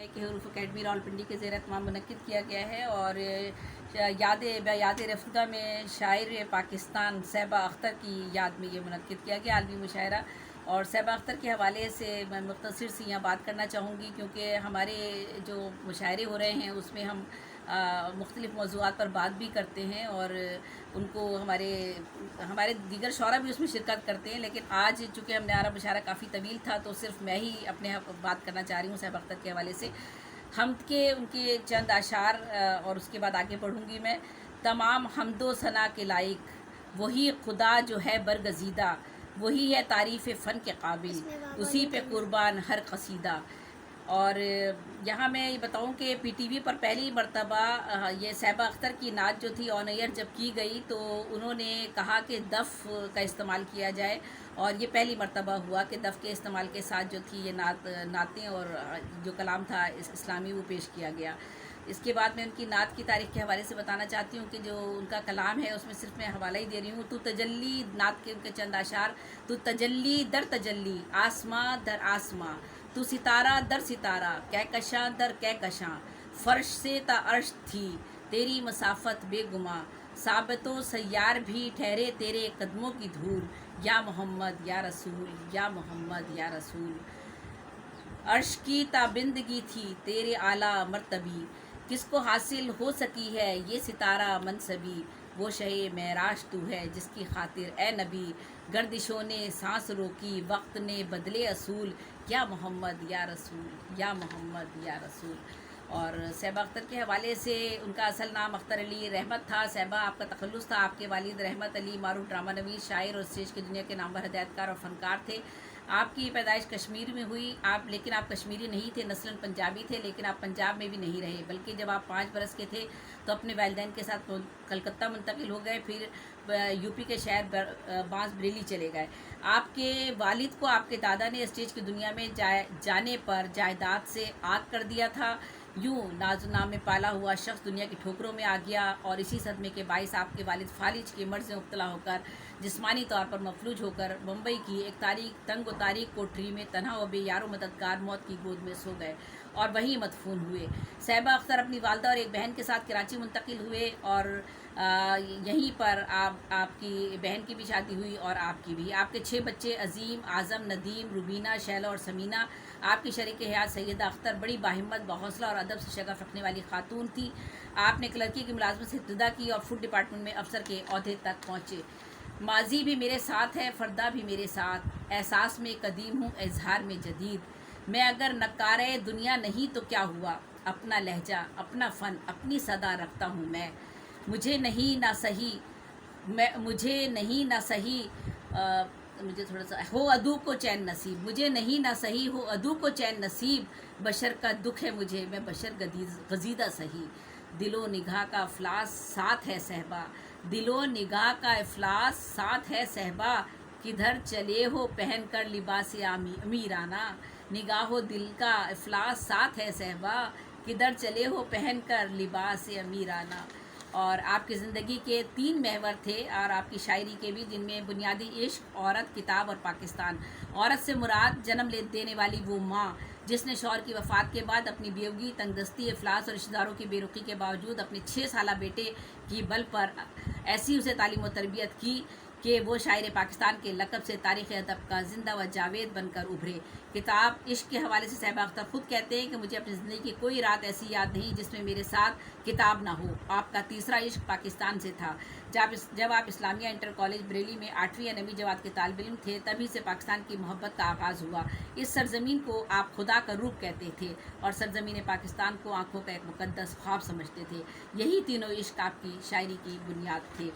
कि हरूफ अकेडमी रावलपिंडी के ज़ेर एहतमाम मुनक्किद किया गया है और याद रफ़्का में शायर पाकिस्तान सैबा अख्तर की याद में ये मुनक्किद किया गया आलमी मुशायरा। और सैबा अख्तर के हवाले से मैं मुख्तसर सी यहाँ बात करना चाहूँगी, क्योंकि हमारे जो मुशायरे हो रहे हैं उसमें हम मुख्तलिफ़ मौज़ूआत पर बात भी करते हैं और उनको हमारे दीगर शौरा भी उसमें शिरकत करते हैं। लेकिन आज चूँकि हमारा मुशायरा काफ़ी तवील था तो सिर्फ मैं ही अपने बात करना चाह रही हूँ सैबा अख्तर के हवाले से। हमद के उनके चंद अशार और उसके बाद आगे बढ़ूँगी मैं। तमाम हमदो सना के लायक वही खुदा जो है बरगज़ीदा, वही है तारीफ़ फ़न के काबिल, उसी पे कुर्बान हर कसीदा। और यहाँ मैं ये बताऊँ कि पीटीवी पर पहली मर्तबा ये सैबा अख्तर की नात जो थी ऑन एयर जब की गई तो उन्होंने कहा कि दफ़ का इस्तेमाल किया जाए, और ये पहली मर्तबा हुआ कि दफ़ के इस्तेमाल के साथ जो थी ये नातें और जो कलाम था इस्लामी वो पेश किया गया। इसके बाद मैं उनकी नात की तारीख़ के हवाले से बताना चाहती हूँ कि जो उनका कलाम है उसमें सिर्फ मैं हवाला ही दे रही हूँ। तू तजल्ली, नात के उनके चंद अशार। तू तजल्ली दर तजल्ली, आसमां दर आसमां, तू सितारा दर सितारा, कहकशां दर कहकशां, फ़र्श से ता अर्श थी तेरी मसाफत बेगुमा, साबितो सय्यार भी ठहरे तेरे कदमों की धूल, या मोहम्मद या रसूल, या मोहम्मद या रसूल। अर्श की ताबिंदगी थी तेरे आला मर्तबी, किसको हासिल हो सकी है ये सितारा मनसबी, वो शहे महराज तू है जिसकी खातिर ए नबी, गर्दिशों ने सांस रोकी वक्त ने बदले असूल, या मोहम्मद या रसूल, या मोहम्मद या रसूल। और सैबा अख्तर के हवाले से उनका असल नाम अख्तर अली रहमत था। सैबा आपका तखल्लुस था, आपके वालिद रहमत अली मारूफ ड्रामा नवीस, शायर और स्टेज की दुनिया के नामवर हदायतकार और फ़नकार थे। आपकी पैदाइश कश्मीर में हुई, लेकिन आप कश्मीरी नहीं थे, नस्लन पंजाबी थे, लेकिन आप पंजाब में भी नहीं रहे, बल्कि जब आप 5 बरस के थे तो अपने वालिदैन के साथ कलकत्ता मुंतकिल हो गए, फिर यूपी के शहर बांसबरेली चले गए। आपके वालिद को आपके दादा ने स्टेज की दुनिया में जाने पर जायदाद से आग कर दिया था। यूँ नाजुनाम में पाला हुआ शख्स दुनिया की ठोकरों में आ गया और इसी सदमे के बाइस आपके वालिद फालिज के मर्ज़ में मुब्तला होकर जिस्मानी तौर पर मफलूज होकर मुंबई की एक तंग व तारीक कोठरी में तन्हा व बेयारो मददगार मौत की गोद में सो गए और वहीं मदफून हुए। सैबा अख्तर अपनी वालदा और एक बहन के साथ कराची मुंतकिल हुए और यहीं पर आपकी बहन की भी शादी हुई और आपकी भी। आपके 6 बच्चे अजीम, आज़म, नदीम, रुबीना, शैला और समीना। आपकी शरीक हयात सैयदा अख्तर बड़ी बाहिम्मत, बहौसला और अदब से शगफ रखने वाली खातून थी। आपने क्लर्की की मुलाजमत से इब्तिदा की और फूड डिपार्टमेंट में अफसर के ओहदे तक पहुँचे। माजी भी मेरे साथ है, फ़रदा भी मेरे साथ, एहसास में कदीम हूँ, इजहार में जदीद। मैं अगर नकारे दुनिया नहीं तो क्या हुआ, अपना लहजा, अपना फ़न, अपनी सदा रखता हूँ मैं। मुझे नहीं ना सही मुझे थोड़ा सा हो अदू को चैन नसीब, मुझे नहीं ना सही हो अदू को चैन नसीब, बशर का दुख है मुझे, मैं बशर गजीदा सही। दिलो निगाह का अफलास साथ है सहबा, दिलो निगाह का अफलास साथ है सहबा, किधर चले हो पहन कर लिबास अमीराना, निगाहो दिल का अफलास साथ है सहबा, किधर चले हो पहन कर लिबास अमीराना। और आपकी ज़िंदगी के 3 महवर थे और आपकी शायरी के भी, जिनमें बुनियादी इश्क, औरत, किताब और पाकिस्तान। औरत से मुराद जन्म देने वाली वो माँ जिसने शौहर की वफ़ात के बाद अपनी बेवगी, तंगदस्ती, अफलास और रिश्तेदारों की बेरुखी के बावजूद अपने 6 साला बेटे की बल पर ऐसी उसे तालीम और तरबियत की कि वो शायर पाकिस्तान के लक़ब से तारीख़ अदब का ज़िंदा व जावेद बनकर उभरे। किताब इश्क के हवाले से सैबा अख्तर ख़ुद कहते हैं कि मुझे अपनी ज़िंदगी की कोई रात ऐसी याद नहीं जिसमें मेरे साथ किताब ना हो। आपका तीसरा इश्क पाकिस्तान से था। जब आप इस्लामिया इंटर कॉलेज बरेली में 8वीं या 9वीं जमात के तालिब इल्म थे, तभी से पाकिस्तान की मोहब्बत का आगाज़ हुआ। इस सरजमीन को आप खुदा का रूप कहते थे और सरजमीन पाकिस्तान को आँखों का एक मुक़द्दस ख्वाब समझते थे। यही तीनों इश्क आपकी शायरी की बुनियाद थे।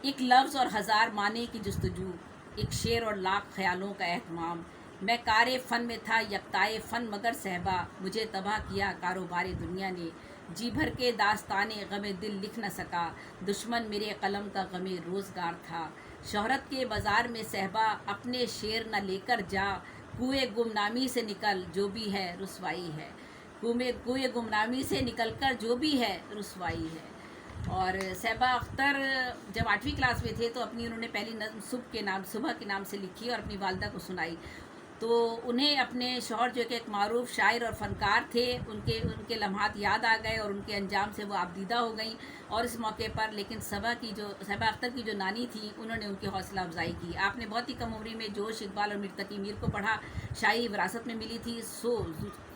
एक लफ्ज़ और हज़ार माने की जुस्तजू, एक शेर और लाख ख्यालों का एहतमाम। मैं कारे फ़न में था यकताए फ़न मगर सहबा, मुझे तबाह किया कारोबारे दुनिया ने। जी भर के दास्ताने गमे दिल लिख न सका, दुश्मन मेरे कलम का गमे रोज़गार था। शोहरत के बाज़ार में सहबा अपने शेर न लेकर जा, कुएँ गुमनामी से निकल जो भी है रुसवाई है। कुएँ गुमनामी से निकल कर जो भी है रुसवाई है। और सैबा अख्तर जब 8वीं क्लास में थे तो अपनी उन्होंने पहली नज़्म सुबह के नाम से लिखी और अपनी वालदा को सुनाई। تو انہیں اپنے شوہر جو کہ ایک معروف شاعر اور فنکار تھے، ان کے لمحات یاد آ گئے اور ان کے انجام سے وہ آبدیدہ ہو گئیں. اور اس موقع پر لیکن صبا اختر کی جو نانی تھی، انہوں نے ان کی حوصلہ افزائی کی. آپ نے بہت ہی کم عمری میں جوش، اقبال اور میر تقی میر کو پڑھا. شاعری وراثت میں ملی تھی،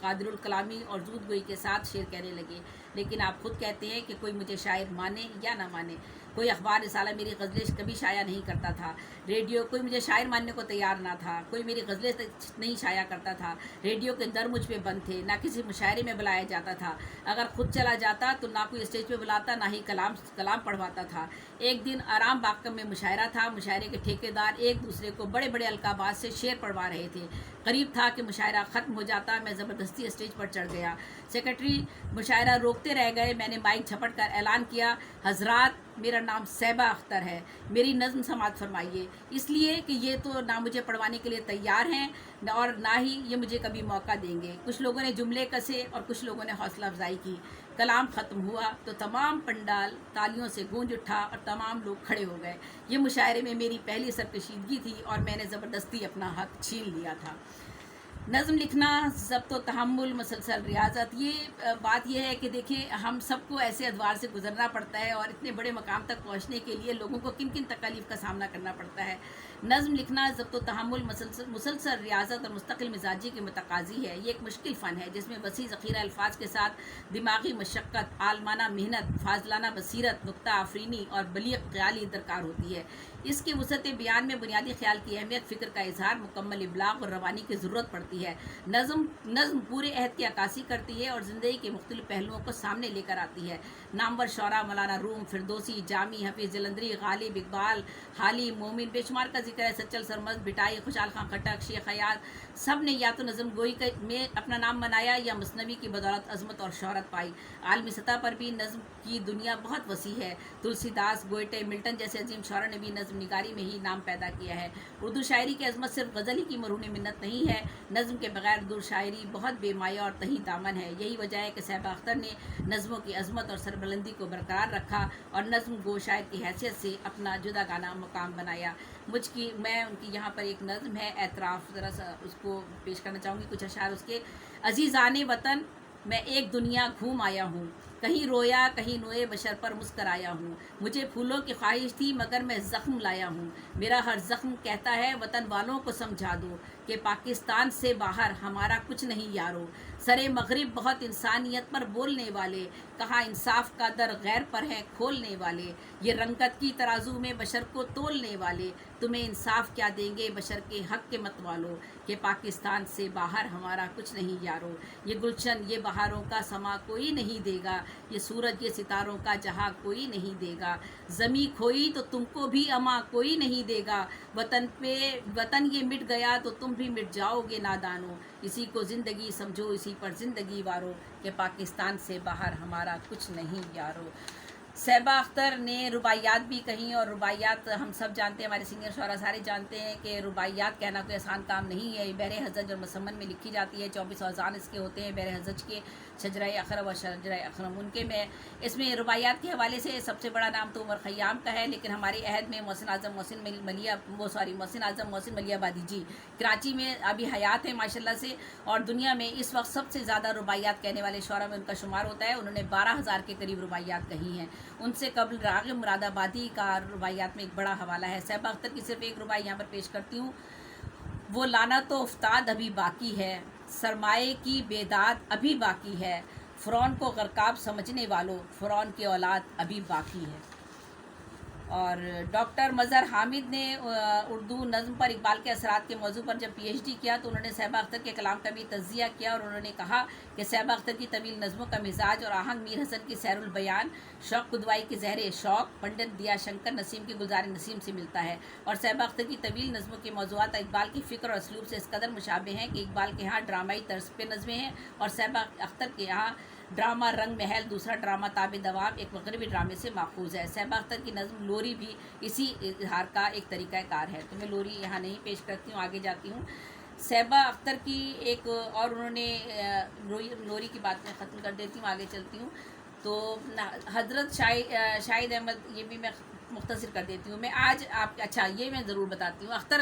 قادر الکلامی اور زود گوئی کے ساتھ شعر کہنے لگے. لیکن آپ خود کہتے ہیں کہ کوئی مجھے شاعر مانے یا نہ مانے، کوئی اخبار رسالہ میری غزلیں کبھی شائع نہیں کرتا تھا. ریڈیو، کوئی مجھے شاعر ماننے کو تیار نہ تھا، کوئی میری غزلیں نہیں شائع کرتا تھا. ریڈیو کے در مجھ پہ بند تھے، نہ کسی مشاعرے میں بلایا جاتا تھا. اگر خود چلا جاتا تو نہ کوئی اسٹیج پہ بلاتا، نہ ہی کلام پڑھواتا تھا. ایک دن آرام باغ میں مشاعرہ تھا. مشاعرے کے ٹھیکیدار ایک دوسرے کو بڑے بڑے القابات سے شعر پڑھوا رہے تھے. قریب تھا کہ مشاعرہ ختم ہو جاتا. میں زبردستی اسٹیج پر چڑھ گیا. سیکرٹری مشاعرہ روکتے رہ گئے. میں نے مائک جھپٹ کر اعلان کیا، حضرات، میرا نام صیبہ اختر ہے، میری نظم سماعت فرمائیے. اس لیے کہ یہ تو نہ مجھے پڑھوانے کے لیے تیار ہیں اور نہ ہی یہ مجھے کبھی موقع دیں گے. کچھ لوگوں نے جملے کسے اور کچھ لوگوں نے حوصلہ افزائی کی. کلام ختم ہوا تو تمام پنڈال تالیوں سے گونج اٹھا اور تمام لوگ کھڑے ہو گئے. یہ مشاعرے میں میری پہلی سرکشیدگی تھی اور میں نے زبردستی اپنا حق چھین لیا تھا. نظم لکھنا، ضبط و تحمل، مسلسل ریاضت. یہ بات یہ ہے کہ دیکھیں، ہم سب کو ایسے ادوار سے گزرنا پڑتا ہے اور اتنے بڑے مقام تک پہنچنے کے لیے لوگوں کو کن کن تکالیف کا سامنا کرنا پڑتا ہے. نظم لکھنا ضبط و تحمل، مسلسل ریاضت اور مستقل مزاجی کے متقاضی ہے. یہ ایک مشکل فن ہے جس میں وسیع ذخیرہ الفاظ کے ساتھ دماغی مشقت، عالمانہ محنت، فاضلانہ بصیرت، نکتہ آفرینی اور بلیغ خیالی درکار ہوتی ہے. اس کی وسعت بیان میں بنیادی خیال کی اہمیت، فکر کا اظہار، مکمل ابلاغ اور روانی کی ضرورت پڑتی ہے. نظم پورے عہد کی عکاسی کرتی ہے اور زندگی کے مختلف پہلوؤں کو سامنے لے کر آتی ہے. نامور شعراء مولانا روم، فردوسی، جامی، حفیظ جلندری، غالب، اقبال، حالی، مومن، بے شمار کا ذکر ہے. سچل سرمد، بٹائی، خوشحال خان خٹک، شیخ حیات، سب نے یا تو نظم گوئی میں اپنا نام بنایا یا مثنوی کی بدولت عظمت اور شہرت پائی. عالمی سطح پر بھی نظم کی دنیا بہت وسیع ہے. تلسی داس، گوئٹے، ملٹن جیسے عظیم شاعروں نے بھی نظم نگاری میں ہی نام پیدا کیا ہے. اردو شاعری کی عظمت صرف غزل ہی کی مرہون منت نہیں ہے. نظم کے بغیر اردو شاعری بہت بے مایہ اور تہی دامن ہے. یہی وجہ ہے کہ صیبہ اختر نے نظموں کی عظمت اور سربلندی کو برقرار رکھا اور نظم گو شاعر کی حیثیت سے اپنا جداگانہ مقام بنایا. میں ان کی یہاں پر ایک نظم ہے اعتراف، ذرا سا اس کو پیش کرنا چاہوں گی. کچھ اشعار اس کے. عزیزان وطن، میں ایک دنیا گھوم آیا ہوں، کہیں رویا کہیں نوئے بشر پر مسکرایا ہوں. مجھے پھولوں کی خواہش تھی مگر میں زخم لایا ہوں. میرا ہر زخم کہتا ہے وطن والوں کو سمجھا دو کہ پاکستان سے باہر ہمارا کچھ نہیں یارو. سرے مغرب بہت انسانیت پر بولنے والے، کہاں انصاف کا در غیر پر ہے کھولنے والے. یہ رنگت کی ترازو میں بشر کو تولنے والے، تمہیں انصاف کیا دیں گے بشر کے حق کے مت والو کہ پاکستان سے باہر ہمارا کچھ نہیں یارو. یہ گلشن، یہ بہاروں کا سما کوئی نہیں دے گا، یہ سورج، یہ ستاروں کا جہاں کوئی نہیں دے گا. زمیں کھوئی تو تم کو بھی اما کوئی نہیں دے گا. وطن یہ مٹ گیا تو تم بھی مٹ جاؤ گے نادانو. اسی کو زندگی سمجھو، اسی پر زندگی وارو کہ پاکستان سے باہر ہمارا کچھ نہیں یارو. صیبہ اختر نے رباعیات بھی کہیں، اور رباعیات ہم سب جانتے ہیں، ہمارے سینئر شعراء سارے جانتے ہیں کہ رباعیات کہنا کوئی آسان کام نہیں ہے. بحر حجج اور مسمن میں لکھی جاتی ہے. 24 اوزان اس کے ہوتے ہیں بحر حجج کے، شجرہ اخرم اور شجرہ اخرم ان کے میں. اس میں رباعیات کے حوالے سے سب سے بڑا نام تو عمر خیام کا ہے، لیکن ہمارے عہد میں محسن اعظم محسن ملیح آبادی جی کراچی میں ابھی حیات ہیں ماشاءاللہ سے، اور دنیا میں اس وقت سب سے زیادہ رباعیات کہنے والے شعراء میں ان کا شمار ہوتا ہے. انہوں نے 12,000 کے قریب رباعیات کہی ہیں. ان سے قبل راغب مراد آبادی کا رباعیات میں ایک بڑا حوالہ ہے. صیبہ اختر کی صرف ایک رباعی یہاں پر پیش کرتی ہوں. وہ لعنت و افتاد ابھی باقی ہے، سرمایے کی بیداد ابھی باقی ہے. فرعون کو غرقاب سمجھنے والوں، فرعون کی اولاد ابھی باقی ہے. اور ڈاکٹر مظہر حامد نے اردو نظم پر اقبال کے اثرات کے موضوع پر جب پی ایچ ڈی کیا تو انہوں نے صیبہ اختر کے کلام کا بھی تجزیہ کیا، اور انہوں نے کہا کہ صیبہ اختر کی طویل نظموں کا مزاج اور آہنگ میر حسن کی سیر البیان، شوق قدوائی کی زہر شوق، پنڈت دیا شنکر نسیم کی گلزار نسیم سے ملتا ہے. اور صیبہ اختر کی طویل نظموں کے موضوعات اقبال کی فکر اور اسلوب سے اس قدر مشابہ ہیں کہ اقبال کے ہاں ڈرامائی طرز پہ نظمیں ہیں اور صیبہ اختر کے یہاں ڈرامہ رنگ محل، دوسرا ڈرامہ تاب دوام، ایک مغربی ڈرامے سے ماخوذ ہے. صیبہ اختر کی نظم لوری بھی اسی اظہار کا ایک طریقہ کار ہے. تو میں لوری یہاں نہیں پیش کرتی ہوں، آگے جاتی ہوں. صیبہ اختر کی ایک اور انہوں نے لوری کی بات میں ختم کر دیتی ہوں، آگے چلتی ہوں. تو حضرت شاہد احمد، یہ بھی میں मुख्तसर कर देती हूँ। मैं आज आप अच्छा ये मैं ज़रूर बताती हूँ। अख्तर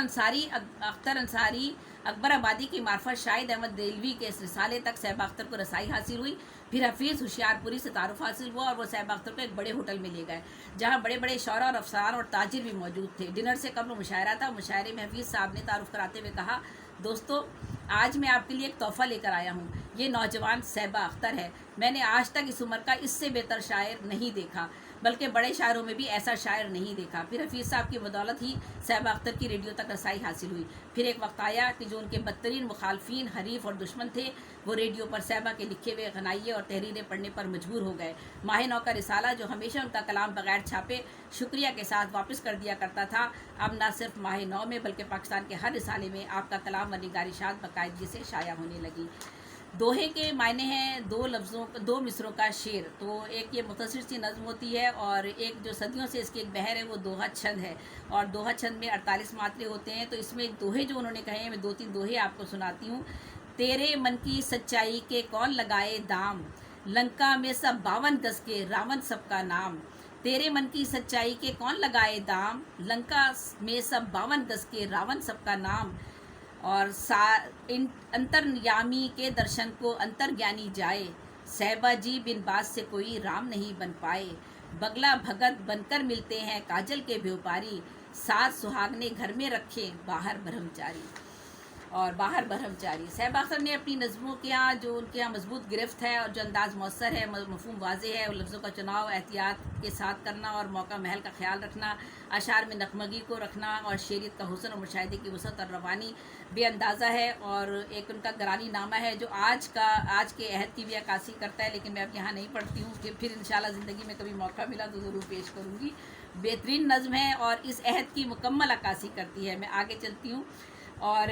अंसारी अकबर आबादी की मार्फत शाहिद अहमद देलवी के इस रिसाले तक सहबा अख्तर को रसाई हासिल हुई। फिर हफीज़ होशियारपुरी से तारुफ हासिल हुआ और वो सहबा अख्तर को एक बड़े होटल में ले गए जहाँ बड़े बड़े शौरा और अफसरान और ताजिर भी मौजूद थे। डिनर से कब्ल मुशायरा था। मुशायरे में हफीज़ साहब ने तारुफ कराते हुए कहा, दोस्तों आज मैं आपके लिए एक तोहफ़ा लेकर आया हूँ। ये नौजवान सहबा अख्तर है। मैंने आज तक इस उम्र का इससे बेहतर शायर नहीं देखा, बल्कि बड़े शायरों में भी ऐसा शायर नहीं देखा। फिर हफीज़ साहब की बदौलत ही सहबा अख्तर की रेडियो तक रसाई हासिल हुई। फिर एक वक्त आया कि जो उनके बदतरीन मुखालफीन, हरीफ और दुश्मन थे, वो रेडियो पर सहबा के लिखे हुए गनाइये और तहरीरें पढ़ने पर मजबूर हो गए। माह नौ का रिसाला, जो हमेशा उनका कलाम बगैर छापे शुक्रिया के साथ वापस कर दिया करता था, अब न सिर्फ माह नौ में बल्कि पाकिस्तान के हर रिसाले में आपका कलाम व निगारिशात बाकायदगी से शाया होने लगी। दोहे के मायने हैं दो मिसरों का शेर। तो एक ये मुख्तसर सी नज़्म होती है और एक जो सदियों से इसकी एक बहर है वो दोहा छंद है। और दोहा छंद में 48 मात्रे होते हैं। तो इसमें दोहे जो उन्होंने कहे हैं, मैं 2-3 दोहे आपको सुनाती हूँ। तेरे मन की सच्चाई के कौन लगाए दाम, लंका में सब 52 गज के रावण सबका नाम। तेरे मन की सच्चाई के कौन लगाए दाम, लंका में सब 52 गज के रावण सबका नाम। और अंतर्यामी के दर्शन को अंतर्ज्ञानी जाए, सहबा जी बिन बात से कोई राम नहीं बन पाए। बगला भगत बनकर मिलते हैं काजल के व्यापारी, साथ सुहागने घर में रखे बाहर ब्रह्मचारी। और बाहर ब्रह्मचारी सहबा अख्तर ने अपनी नज़मों के यहाँ जो उनके यहाँ मजबूत गिरफ्त है और जो अंदाज़ मौसर है, मफहूम वाज़ेह है, और लफ्ज़ों का चुनाव एहतियात के साथ करना और मौका महल का ख्याल रखना, अशार में नकमगी को रखना और शेरियत का हुस्न और मुशाहिदे की वसअत और रवानी बेअंदाज़ा है। और एक उनका गरानी नामा है जो आज के अहद की भी अक्कासी करता है, लेकिन मैं अब यहाँ नहीं पढ़ती हूँ। फिर इंशाअल्लाह ज़िंदगी में कभी मौका मिला तो ज़रूर पेश करूँगी। बेहतरीन नज़्म है और इस अहद की मुकम्मल अक्कासी करती है। मैं आगे चलती हूँ और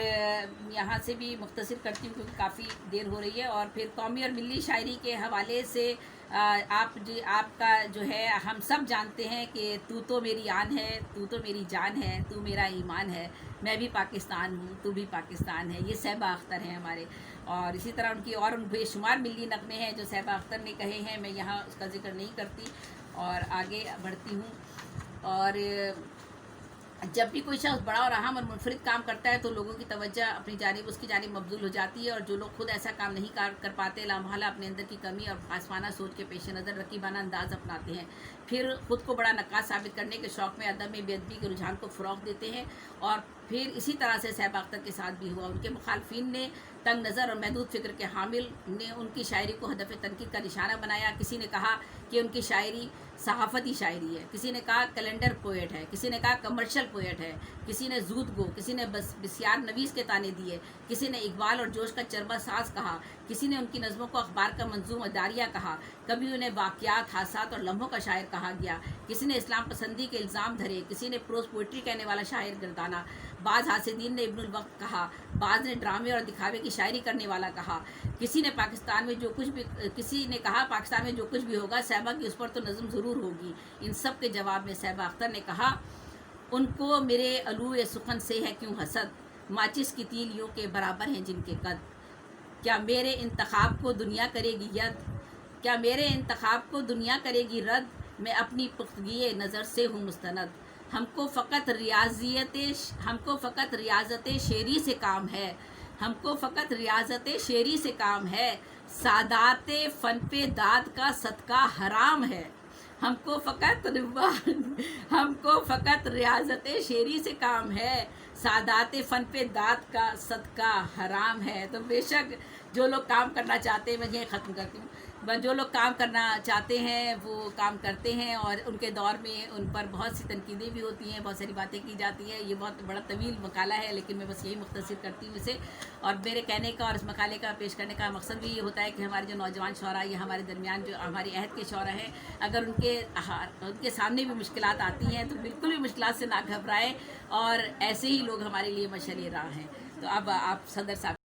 यहाँ से भी मुख्तसर करती हूँ क्योंकि काफ़ी देर हो रही है। और फिर कौमी और मिली शायरी के हवाले से आपका जो है, हम सब जानते हैं कि तू तो मेरी आन है, तू तो मेरी जान है, तू मेरा ईमान है, मैं भी पाकिस्तान हूँ, तू भी पाकिस्तान है। ये सहबा अख्तर हैं हमारे। और इसी तरह उनकी और बेशुमार मिली नगमे हैं जो सहबा अख्तर ने कहे हैं, मैं यहाँ उसका जिक्र नहीं करती और आगे बढ़ती हूँ। और जब भी कोई शख्स बड़ा और अहम और मुनफरिद काम करता है तो लोगों की तवज्जो अपनी जानिब उसकी जानिब मबज़ूल हो जाती है। और जो लोग खुद ऐसा काम नहीं कर पाते, लामहला अपने अंदर की कमी और फासवाना सोच के पेश नज़र रकीबाना अंदाज़ अपनाते हैं, फिर ख़ुद को बड़ा नक्कास साबित करने के शौक़ में अदब में बेअदबी के रुझान को फ़रोग़ देते हैं। और फिर इसी तरह से सहबा अख्तर के साथ भी हुआ। उनके मुखालफिन ने, तंग नज़र और महदूद फ़िक्र के हामिल ने उनकी शायरी को हदफ़ तनकीद का निशाना बनाया। किसी ने कहा कि उनकी शायरी सहाफ़ती शायरी है, किसी ने कहा कैलेंडर पोएट है, किसी ने कहा कमर्शियल पोएट है, किसी ने जूद गो, किसी ने बस बिस्यार नवीस के ताने दिए, किसी ने इकबाल और जोश का चरबा साज कहा, किसी ने उनकी नज़मों को अखबार का मंजूम अदारिया कहा, कभी उन्हें वाक़यात, हादसात और लम्हों का शायर कहा गया, किसी ने इस्लाम पसंदी के इल्ज़ाम धरे, किसी ने प्रोज पोइट्री कहने वाला शायर गर्दाना, बाज़ हासिदीन ने इब्नुल वक्त कहा, बाज़ ने ड्रामे और दिखावे की शायरी करने वाला कहा, किसी ने कहा पाकिस्तान में जो कुछ भी होगा सहबा की उस पर तो नज़म ज़रूर होगी। इन सब के जवाब में सहबा अख्तर ने कहा, उनको मेरे अलूए सुखन से है क्यों हसद, माचिस की तीलियों के बराबर हैं जिनके कद। क्या मेरे इंतखाब को दुनिया करेगी यद, क्या मेरे इंतखाब को दुनिया करेगी रद्द, मैं अपनी पुख्तगी नज़र से हूँ मुस्तनद। हमको फ़कत रियाज़त शेरी से काम है, हमको फ़कत रियाज़त शेरी से काम है, सादाते फ़न पे दाद का सदका हराम है। हमको फ़कत रियाज़त शेरी से काम है, सादाते फ़न पे दाद का सदका हराम है। तो बेशक जो लोग काम करना चाहते हैं, मैं यही ख़त्म करती हूँ, जो लोग काम करना चाहते हैं वो काम करते हैं और उनके दौर में उन पर बहुत सी तनकीदें भी होती हैं, बहुत सारी बातें की जाती हैं। ये बहुत बड़ा तवील मकाला है, लेकिन मैं बस यही मुख्तसर करती हूँ इसे। और मेरे कहने का और इस मकाले का पेश करने का मकसद भी ये होता है कि हमारे जो नौजवान शौरा या हमारे दरमियान जो हमारी अहद के शौरा हैं, अगर उनके सामने भी मुश्किलात आती हैं तो बिल्कुल भी मुश्किलात से ना घबराएं और ऐसे ही लोग हमारे लिए मशअल राह हैं। तो अब आप सदर साहब